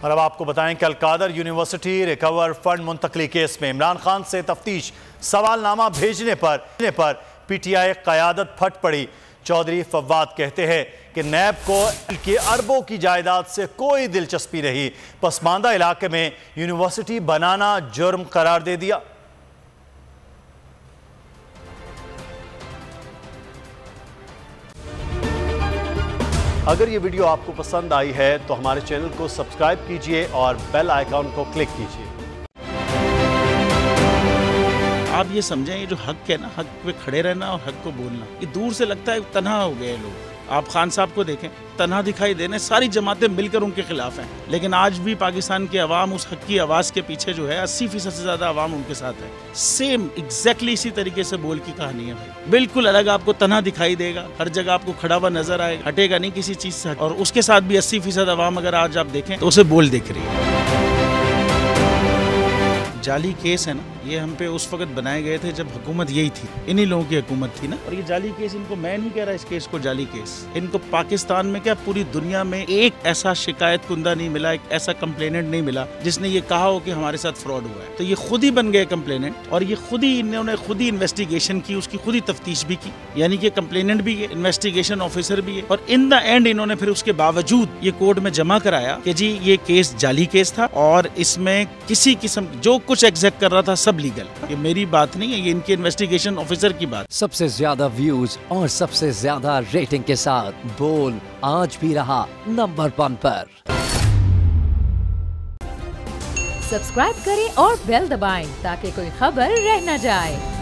और अब आपको बताएं कि अलकादर यूनिवर्सिटी रिकवर फंड मुंतकली केस में इमरान खान से तफ्तीश सवालनामा भेजने पर पीटीआई क़यादत फट पड़ी। चौधरी फवाद कहते हैं कि नैब को की अरबों की जायदाद से कोई दिलचस्पी नहीं, पसमानदा इलाके में यूनिवर्सिटी बनाना जुर्म करार दे दिया। अगर ये वीडियो आपको पसंद आई है तो हमारे चैनल को सब्सक्राइब कीजिए और बेल आइकॉन को क्लिक कीजिए। आप ये समझें, ये जो हक है ना, हक पे खड़े रहना और हक को बोलना, ये दूर से लगता है तन्हा हो गए लोग। आप खान साहब को देखें, तन्हा दिखाई देने, सारी जमातें मिलकर उनके खिलाफ हैं, लेकिन आज भी पाकिस्तान की आवाम उस हक की आवाज़ के पीछे जो है 80% से ज़्यादा आवाम उनके साथ है। सेम एग्जैक्टली इसी तरीके से बोल की कहानी है भाई, बिल्कुल अलग आपको तन्हा दिखाई देगा, हर जगह आपको खड़ा हुआ नजर आएगा, हटेगा नहीं किसी चीज़ से। और उसके साथ भी 80% आवाम अगर आज आप देखें तो उसे बोल दिख रही है। जाली केस है ना, ये हम पे उस वक्त बनाए गए थे जब हुकूमत यही थी, इन्हीं लोगों की हुकूमत थी ना। और ये जाली केस, इनको मैं नहीं कह रहा इस केस को जाली केस, इनको पाकिस्तान में क्या पूरी दुनिया में एक ऐसा शिकायत कुंदा नहीं मिला, एक ऐसा कंप्लेनेंट नहीं मिला जिसने ये कहा हो कि हमारे साथ फ्रॉड हुआ है। तो ये खुद ही बन गए कंप्लेनेंट और ये खुद ही इन्होंने खुद ही इन्वेस्टिगेशन की, उसकी खुद ही तफ्तीश भी की, यानी कि कंप्लेनेंट भी है, इन्वेस्टिगेशन ऑफिसर भी है। और इन द एंड इन्होंने फिर उसके बावजूद ये कोर्ट में जमा कराया कि जी ये केस जाली केस था और इसमें किसी किस्म जो कुछ एग्जैक्ट कर रहा था सब लीगल। ये मेरी बात नहीं है, ये इनके इन्वेस्टिगेशन ऑफिसर की बात। सबसे ज्यादा व्यूज और सबसे ज्यादा रेटिंग के साथ बोल आज भी रहा नंबर 1 पर। सब्सक्राइब करें और बेल दबाएं ताकि कोई खबर रह न जाए।